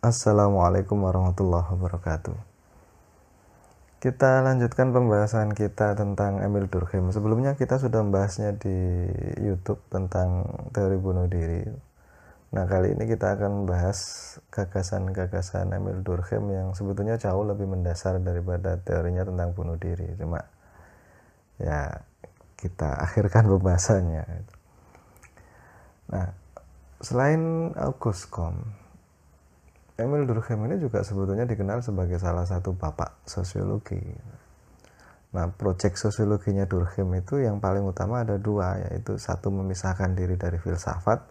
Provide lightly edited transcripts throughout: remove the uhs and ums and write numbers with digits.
Assalamualaikum warahmatullahi wabarakatuh. Kita lanjutkan pembahasan kita tentang Emil Durkheim. Sebelumnya kita sudah membahasnya di YouTube tentang teori bunuh diri. Nah, kali ini kita akan membahas gagasan-gagasan Emil Durkheim yang sebetulnya jauh lebih mendasar daripada teorinya tentang bunuh diri. Cuma ya kita akhirkan pembahasannya. Nah, selain Auguste Comte, Emil Durkheim ini juga sebetulnya dikenal sebagai salah satu bapak sosiologi. Nah, proyek sosiologinya Durkheim itu yang paling utama ada dua, yaitu satu memisahkan diri dari filsafat,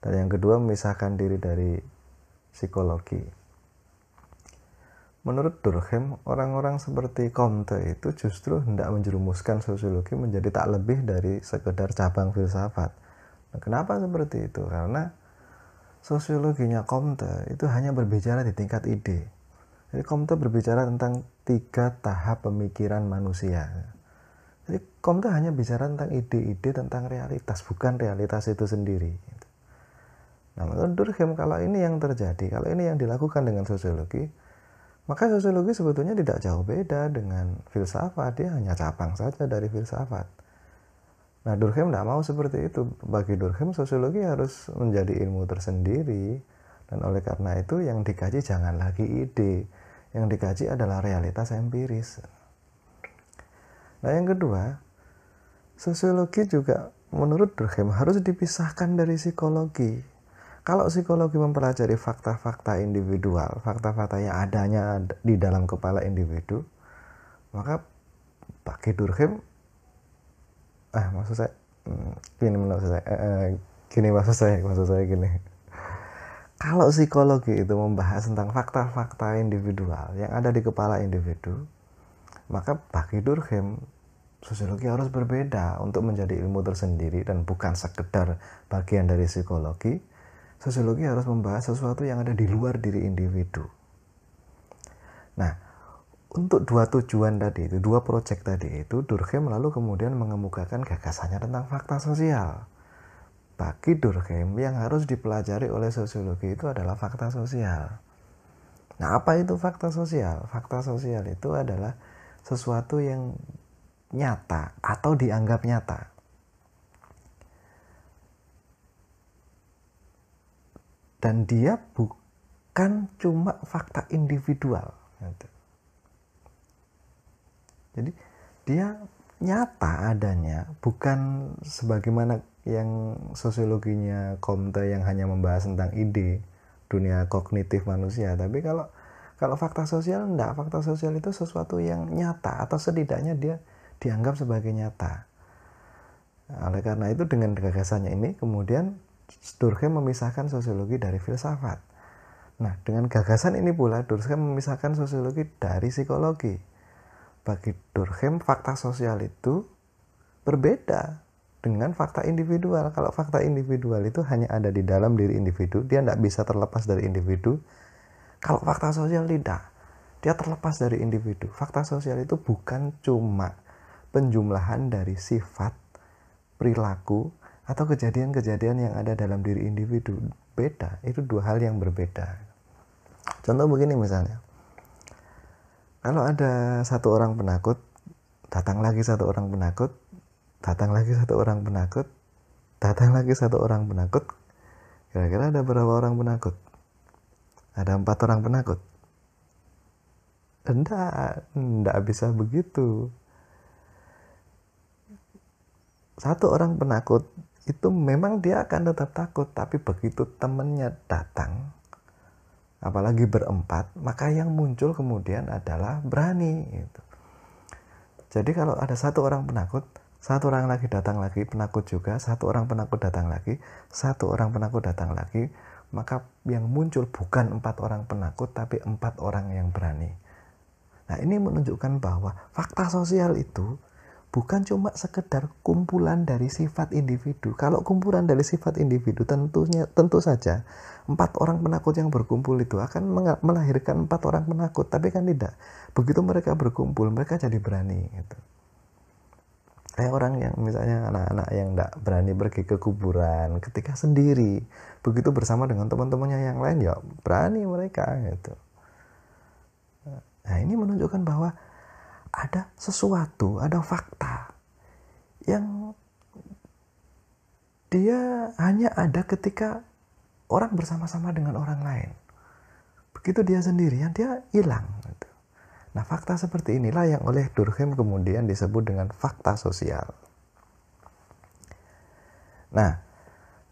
dan yang kedua memisahkan diri dari psikologi. Menurut Durkheim, orang-orang seperti Comte itu justru hendak menjerumuskan sosiologi menjadi tak lebih dari sekedar cabang filsafat. Nah, kenapa seperti itu? Karena sosiologinya Comte itu hanya berbicara di tingkat ide. Jadi Comte berbicara tentang 3 tahap pemikiran manusia. Jadi Comte hanya bicara tentang ide-ide, tentang realitas, bukan realitas itu sendiri. Nah, menurut Durkheim, kalau ini yang terjadi, kalau ini yang dilakukan dengan sosiologi, maka sosiologi sebetulnya tidak jauh beda dengan filsafat. Dia hanya cabang saja dari filsafat. Nah, Durkheim tidak mau seperti itu. Bagi Durkheim, sosiologi harus menjadi ilmu tersendiri. Dan oleh karena itu, yang dikaji jangan lagi ide. Yang dikaji adalah realitas empiris. Nah, yang kedua, sosiologi juga menurut Durkheim harus dipisahkan dari psikologi. Kalau psikologi mempelajari fakta-fakta individual, fakta-fakta yang adanya di dalam kepala individu, maka bagi Durkheim, maksud saya gini. Kalau psikologi itu membahas tentang fakta-fakta individual yang ada di kepala individu, maka bagi Durkheim sosiologi harus berbeda untuk menjadi ilmu tersendiri dan bukan sekedar bagian dari psikologi. Sosiologi harus membahas sesuatu yang ada di luar diri individu. Nah, untuk dua tujuan tadi itu, dua proyek tadi itu, Durkheim lalu kemudian mengemukakan gagasannya tentang fakta sosial. Bagi Durkheim, yang harus dipelajari oleh sosiologi itu adalah fakta sosial. Nah, apa itu fakta sosial? Fakta sosial itu adalah sesuatu yang nyata atau dianggap nyata. Dan dia bukan cuma fakta individual. Jadi dia nyata adanya, bukan sebagaimana yang sosiologinya Comte yang hanya membahas tentang ide, dunia kognitif manusia. Tapi kalau fakta sosial enggak, fakta sosial itu sesuatu yang nyata atau setidaknya dia dianggap sebagai nyata. Oleh karena itu dengan gagasannya ini kemudian Durkheim memisahkan sosiologi dari filsafat. Nah, dengan gagasan ini pula Durkheim memisahkan sosiologi dari psikologi. Bagi Durkheim, fakta sosial itu berbeda dengan fakta individual. Kalau fakta individual itu hanya ada di dalam diri individu, dia tidak bisa terlepas dari individu. Kalau fakta sosial tidak, dia terlepas dari individu. Fakta sosial itu bukan cuma penjumlahan dari sifat, perilaku, atau kejadian-kejadian yang ada dalam diri individu. Beda, itu dua hal yang berbeda. Contoh begini misalnya, kalau ada satu orang penakut, datang lagi satu orang penakut, datang lagi satu orang penakut, datang lagi satu orang penakut, kira-kira ada berapa orang penakut? Ada 4 orang penakut? Enggak bisa begitu. Satu orang penakut itu memang dia akan tetap takut, tapi begitu temannya datang, apalagi berempat, maka yang muncul kemudian adalah berani gitu. Jadi kalau ada satu orang penakut, satu orang lagi datang lagi penakut juga, satu orang penakut datang lagi, satu orang penakut datang lagi, maka yang muncul bukan 4 orang penakut, tapi 4 orang yang berani. Nah, ini menunjukkan bahwa fakta sosial itu bukan cuma sekedar kumpulan dari sifat individu. Kalau kumpulan dari sifat individu, tentu saja 4 orang penakut yang berkumpul itu akan melahirkan 4 orang penakut. Tapi kan tidak. Begitu mereka berkumpul, mereka jadi berani gitu. Kayak orang yang misalnya anak-anak yang tidak berani pergi ke kuburan ketika sendiri, begitu bersama dengan teman-temannya yang lain ya berani mereka gitu. Nah ini menunjukkan bahwa ada sesuatu, ada fakta yang dia hanya ada ketika orang bersama-sama dengan orang lain. Begitu dia sendirian, dia hilang gitu. Nah, fakta seperti inilah yang oleh Durkheim kemudian disebut dengan fakta sosial. Nah,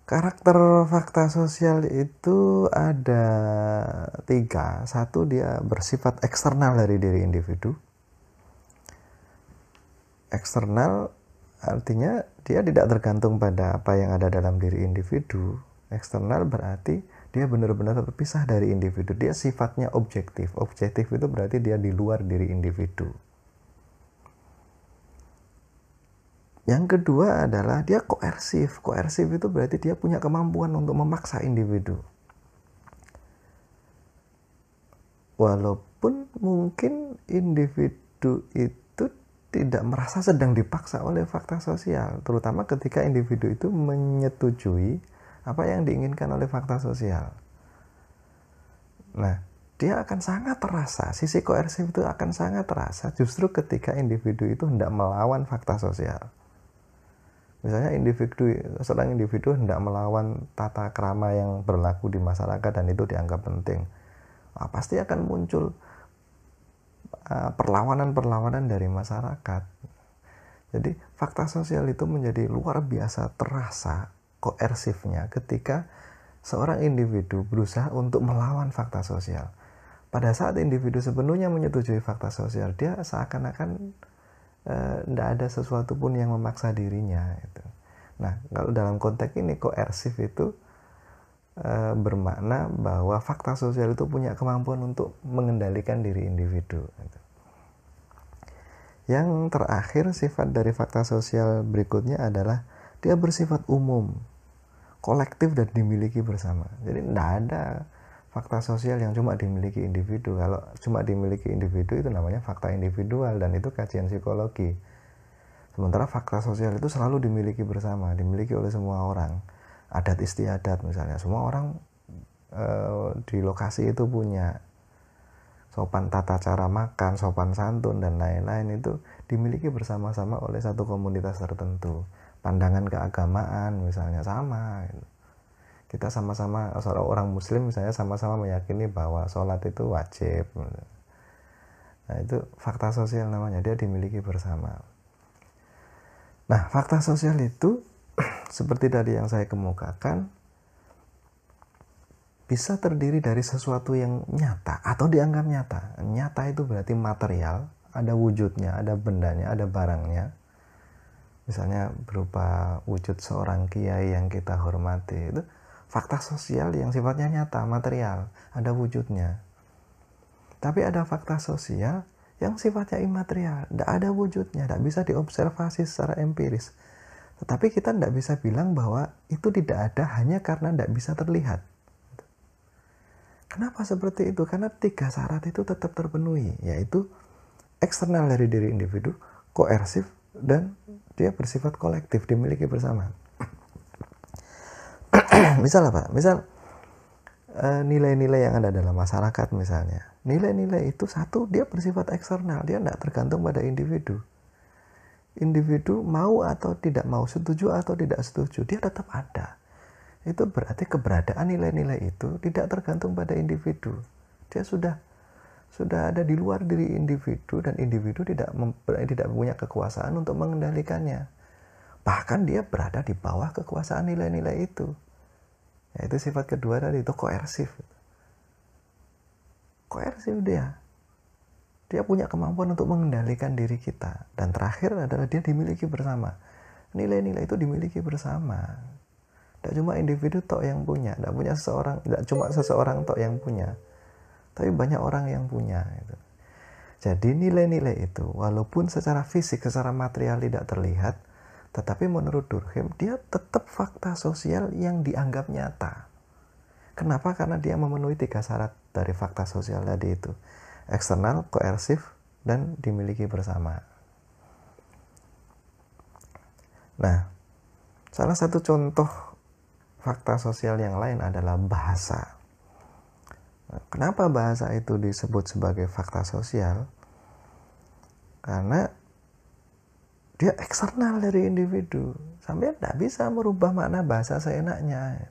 karakter fakta sosial itu ada 3. Satu, dia bersifat eksternal dari diri individu. Eksternal artinya dia tidak tergantung pada apa yang ada dalam diri individu. Eksternal berarti dia benar-benar terpisah dari individu. Dia sifatnya objektif. Objektif itu berarti dia di luar diri individu. Yang kedua adalah dia koersif. Koersif itu berarti dia punya kemampuan untuk memaksa individu. Walaupun mungkin individu itu tidak merasa sedang dipaksa oleh fakta sosial, terutama ketika individu itu menyetujui apa yang diinginkan oleh fakta sosial. Nah, dia akan sangat terasa, sisi koersif itu akan sangat terasa justru ketika individu itu hendak melawan fakta sosial. Misalnya seorang individu hendak melawan tata krama yang berlaku di masyarakat dan itu dianggap penting. Pasti akan muncul perlawanan-perlawanan dari masyarakat. Jadi fakta sosial itu menjadi luar biasa terasa koersifnya ketika seorang individu berusaha untuk melawan fakta sosial. Pada saat individu sepenuhnya menyetujui fakta sosial, dia seakan-akan tidak ada sesuatu pun yang memaksa dirinya. Gitu. Nah, kalau dalam konteks ini koersif itu bermakna bahwa fakta sosial itu punya kemampuan untuk mengendalikan diri individu. Gitu. Yang terakhir, sifat dari fakta sosial berikutnya adalah dia bersifat umum, kolektif dan dimiliki bersama. Jadi tidak ada fakta sosial yang cuma dimiliki individu. Kalau cuma dimiliki individu itu namanya fakta individual dan itu kajian psikologi. Sementara fakta sosial itu selalu dimiliki bersama, dimiliki oleh semua orang. Adat istiadat misalnya, semua orang di lokasi itu punya. Sopan tata cara makan, sopan santun dan lain-lain itu dimiliki bersama-sama oleh satu komunitas tertentu. Pandangan keagamaan misalnya sama gitu. Kita sama-sama, seorang orang muslim misalnya sama-sama meyakini bahwa sholat itu wajib. Nah itu fakta sosial namanya, dia dimiliki bersama. Nah fakta sosial itu seperti tadi yang saya kemukakan bisa terdiri dari sesuatu yang nyata atau dianggap nyata. Nyata itu berarti material, ada wujudnya, ada bendanya, ada barangnya. Misalnya berupa wujud seorang kiai yang kita hormati, itu fakta sosial yang sifatnya nyata, material, ada wujudnya. Tapi ada fakta sosial yang sifatnya imaterial, tidak ada wujudnya, tidak bisa diobservasi secara empiris. Tetapi kita tidak bisa bilang bahwa itu tidak ada hanya karena tidak bisa terlihat. Kenapa seperti itu? Karena 3 syarat itu tetap terpenuhi, yaitu eksternal dari diri individu, koersif, dan dia bersifat kolektif, dimiliki bersama. Misal apa? Misal nilai-nilai yang ada dalam masyarakat misalnya. Nilai-nilai itu satu, dia bersifat eksternal, dia tidak tergantung pada individu. Individu mau atau tidak mau, setuju atau tidak setuju, dia tetap ada. Itu berarti keberadaan nilai-nilai itu tidak tergantung pada individu. Dia sudah ada di luar diri individu dan individu tidak punya kekuasaan untuk mengendalikannya. Bahkan dia berada di bawah kekuasaan nilai-nilai itu. Yaitu sifat kedua tadi itu koersif. Koersif dia. Dia punya kemampuan untuk mengendalikan diri kita. Dan terakhir adalah dia dimiliki bersama. Nilai-nilai itu dimiliki bersama. Tidak cuma individu tok yang punya, tidak cuma seseorang tok yang punya, tapi banyak orang yang punya. Gitu. Jadi nilai-nilai itu, walaupun secara fisik, secara material tidak terlihat, tetapi menurut Durkheim dia tetap fakta sosial yang dianggap nyata. Kenapa? Karena dia memenuhi 3 syarat dari fakta sosial tadi itu: eksternal, koersif, dan dimiliki bersama. Nah, salah satu contoh fakta sosial yang lain adalah bahasa. Nah, kenapa bahasa itu disebut sebagai fakta sosial? Karena dia eksternal dari individu. Sampai tidak bisa merubah makna bahasa seenaknya.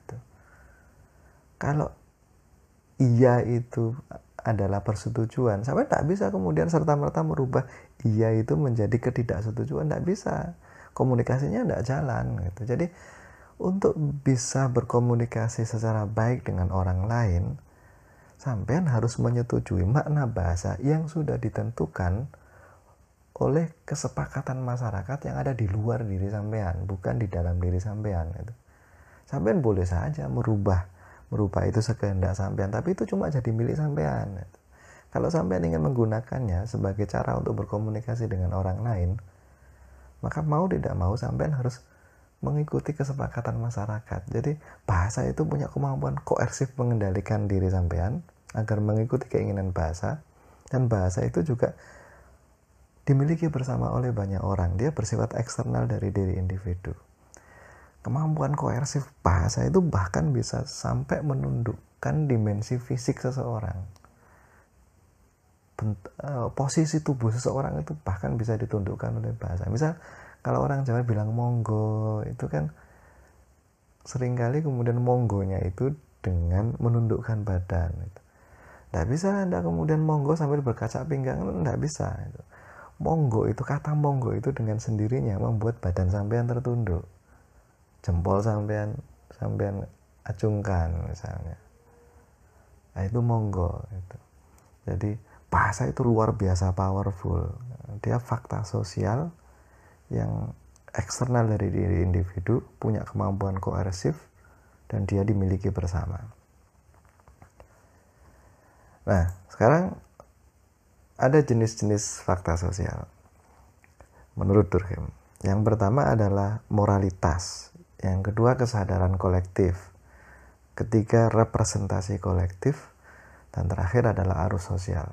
Kalau iya itu adalah persetujuan, sampai tidak bisa kemudian serta-merta merubah iya itu menjadi ketidaksetujuan. Tidak bisa. Komunikasinya tidak jalan. Jadi untuk bisa berkomunikasi secara baik dengan orang lain, sampean harus menyetujui makna bahasa yang sudah ditentukan oleh kesepakatan masyarakat yang ada di luar diri sampean, bukan di dalam diri sampean. Sampean boleh saja merubah itu sekehendak sampean, tapi itu cuma jadi milik sampean. Kalau sampean ingin menggunakannya sebagai cara untuk berkomunikasi dengan orang lain, maka mau tidak mau sampean harus mengikuti kesepakatan masyarakat. Jadi bahasa itu punya kemampuan koersif mengendalikan diri sampean agar mengikuti keinginan bahasa, dan bahasa itu juga dimiliki bersama oleh banyak orang. Dia bersifat eksternal dari diri individu. Kemampuan koersif bahasa itu bahkan bisa sampai menundukkan dimensi fisik seseorang. Posisi tubuh seseorang itu bahkan bisa ditundukkan oleh bahasa. Misal kalau orang Jawa bilang monggo, itu kan seringkali kemudian monggonya itu dengan menundukkan badan. Tidak bisa Anda kemudian monggo sambil berkaca pinggang, tidak bisa. Monggo itu, kata monggo itu dengan sendirinya membuat badan sampean tertunduk. Jempol sampean acungkan misalnya. Nah, itu monggo itu. Jadi bahasa itu luar biasa powerful. Dia fakta sosial yang eksternal dari diri individu, punya kemampuan koersif, dan dia dimiliki bersama. Nah, sekarang ada jenis-jenis fakta sosial menurut Durkheim. Yang pertama adalah moralitas, yang kedua kesadaran kolektif, ketiga representasi kolektif, dan terakhir adalah arus sosial.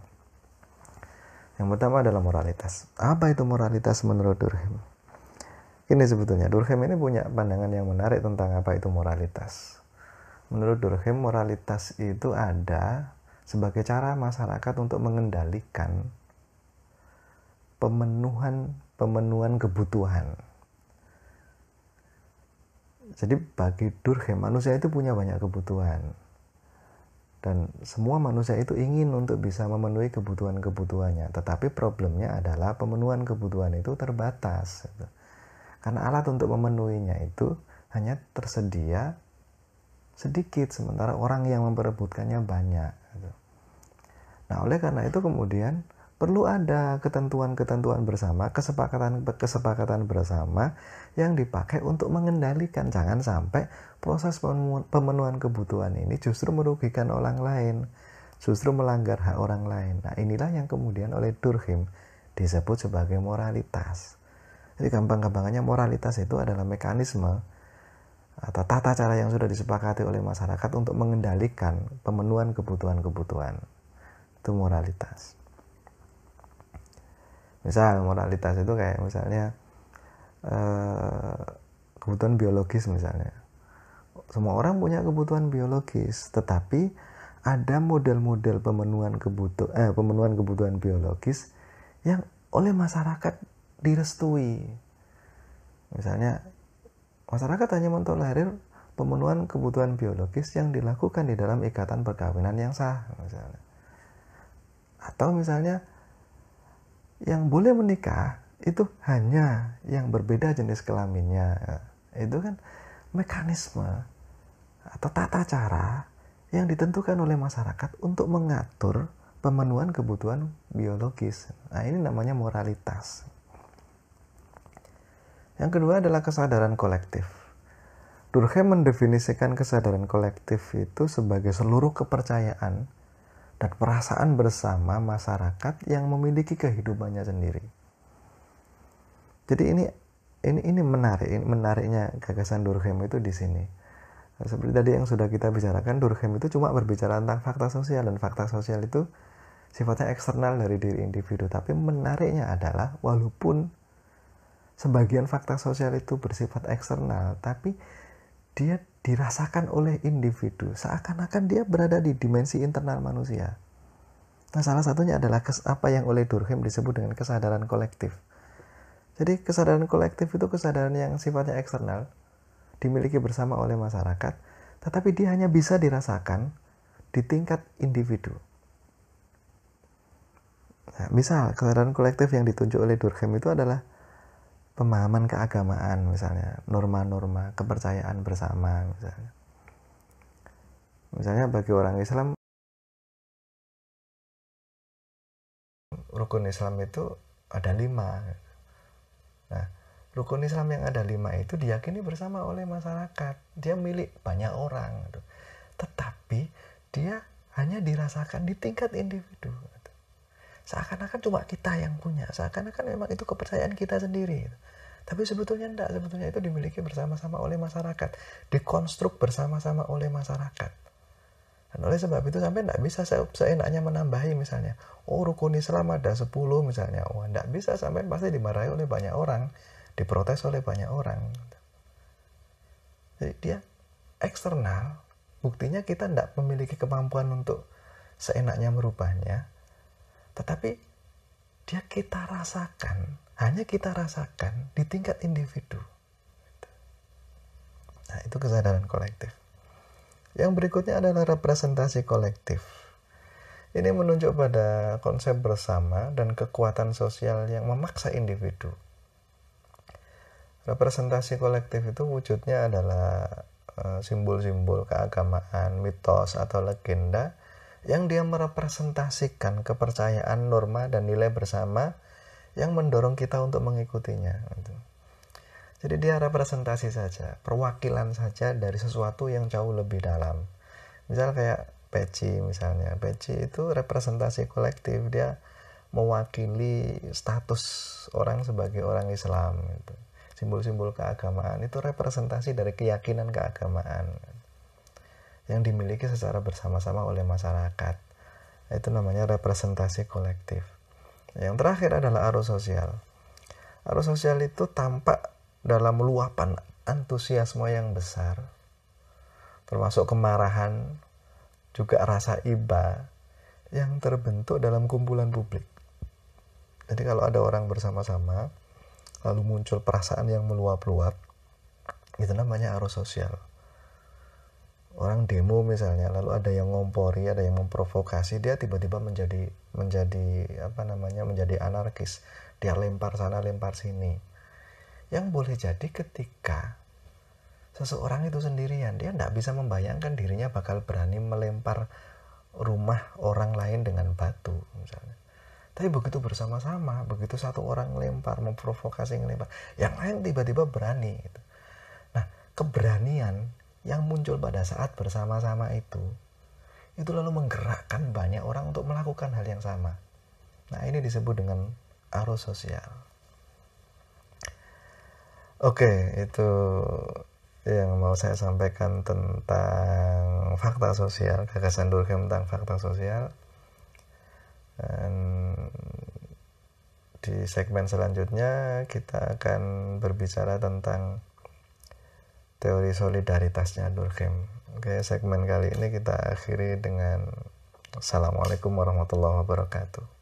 Yang pertama adalah moralitas. Apa itu moralitas menurut Durkheim? Ini sebetulnya Durkheim ini punya pandangan yang menarik tentang apa itu moralitas. Menurut Durkheim, moralitas itu ada sebagai cara masyarakat untuk mengendalikan pemenuhan kebutuhan. Jadi bagi Durkheim, manusia itu punya banyak kebutuhan, dan semua manusia itu ingin untuk bisa memenuhi kebutuhan-kebutuhannya. Tetapi problemnya adalah pemenuhan kebutuhan itu terbatas, karena alat untuk memenuhinya itu hanya tersedia sedikit, sementara orang yang memperebutkannya banyak. Nah, oleh karena itu kemudian perlu ada ketentuan-ketentuan bersama, kesepakatan bersama yang dipakai untuk mengendalikan. Jangan sampai proses pemenuhan kebutuhan ini justru merugikan orang lain, justru melanggar hak orang lain. Nah, inilah yang kemudian oleh Durkheim disebut sebagai moralitas. Jadi gampang-gampangnya moralitas itu adalah mekanisme atau tata cara yang sudah disepakati oleh masyarakat untuk mengendalikan pemenuhan kebutuhan-kebutuhan. Itu moralitas. Misal moralitas itu kayak misalnya kebutuhan biologis misalnya. Semua orang punya kebutuhan biologis, tetapi ada model-model pemenuhan kebutuhan biologis yang oleh masyarakat direstui. Misalnya masyarakat hanya mentolerir pemenuhan kebutuhan biologis yang dilakukan di dalam ikatan perkawinan yang sah misalnya. Atau misalnya yang boleh menikah itu hanya yang berbeda jenis kelaminnya. Itu kan mekanisme atau tata cara yang ditentukan oleh masyarakat untuk mengatur pemenuhan kebutuhan biologis. Nah, ini namanya moralitas. Yang kedua adalah kesadaran kolektif. Durkheim mendefinisikan kesadaran kolektif itu sebagai seluruh kepercayaan dan perasaan bersama masyarakat yang memiliki kehidupannya sendiri. Jadi ini menariknya gagasan Durkheim itu di sini. Seperti tadi yang sudah kita bicarakan, Durkheim itu cuma berbicara tentang fakta sosial, dan fakta sosial itu sifatnya eksternal dari diri individu. Tapi menariknya adalah walaupun sebagian fakta sosial itu bersifat eksternal, tapi dia dirasakan oleh individu, seakan-akan dia berada di dimensi internal manusia. Nah, salah satunya adalah apa yang oleh Durkheim disebut dengan kesadaran kolektif. Jadi kesadaran kolektif itu kesadaran yang sifatnya eksternal, dimiliki bersama oleh masyarakat, tetapi dia hanya bisa dirasakan di tingkat individu. Nah, misal kesadaran kolektif yang ditunjuk oleh Durkheim itu adalah pemahaman keagamaan, misalnya norma-norma kepercayaan bersama, misalnya bagi orang Islam, rukun Islam itu ada 5. Nah, rukun Islam yang ada 5 itu diyakini bersama oleh masyarakat, dia milik banyak orang, tetapi dia hanya dirasakan di tingkat individu, seakan-akan cuma kita yang punya, seakan-akan memang itu kepercayaan kita sendiri. Tapi sebetulnya enggak, sebetulnya itu dimiliki bersama-sama oleh masyarakat, dikonstruk bersama-sama oleh masyarakat. Dan oleh sebab itu sampai enggak bisa seenaknya menambahi, misalnya, oh rukun Islam ada 10 misalnya, oh enggak bisa, sampai pasti dimarahi oleh banyak orang, diprotes oleh banyak orang. Jadi dia eksternal, buktinya kita enggak memiliki kemampuan untuk seenaknya merubahnya, tetapi dia kita rasakan, hanya kita rasakan di tingkat individu. Nah, itu kesadaran kolektif. Yang berikutnya adalah representasi kolektif. Ini menunjuk pada konsep bersama dan kekuatan sosial yang memaksa individu. Representasi kolektif itu wujudnya adalah simbol-simbol keagamaan, mitos atau legenda yang dia merepresentasikan kepercayaan, norma, dan nilai bersama yang mendorong kita untuk mengikutinya. Jadi dia representasi saja, perwakilan saja dari sesuatu yang jauh lebih dalam. Misal kayak peci misalnya, peci itu representasi kolektif, dia mewakili status orang sebagai orang Islam. Simbol-simbol keagamaan itu representasi dari keyakinan keagamaan yang dimiliki secara bersama-sama oleh masyarakat. Itu namanya representasi kolektif. Yang terakhir adalah arus sosial. Arus sosial itu tampak dalam luapan antusiasme yang besar, termasuk kemarahan, juga rasa iba yang terbentuk dalam kumpulan publik. Jadi kalau ada orang bersama-sama, lalu muncul perasaan yang meluap-luap, itu namanya arus sosial. Orang demo misalnya, lalu ada yang ngompori, ada yang memprovokasi, dia tiba-tiba menjadi anarkis. Dia lempar sana, lempar sini. Yang boleh jadi ketika seseorang itu sendirian, dia tidak bisa membayangkan dirinya bakal berani melempar rumah orang lain dengan batu misalnya. Tapi begitu bersama-sama, begitu satu orang lempar, memprovokasi, ngelempar, yang lain tiba-tiba berani. Nah, keberanian yang muncul pada saat bersama-sama itu lalu menggerakkan banyak orang untuk melakukan hal yang sama. Nah, ini disebut dengan arus sosial. Oke, itu yang mau saya sampaikan tentang fakta sosial, gagasan Durkheim tentang fakta sosial. Dan di segmen selanjutnya kita akan berbicara tentang teori solidaritasnya Durkheim. Oke, segmen kali ini kita akhiri dengan Assalamualaikum warahmatullahi wabarakatuh.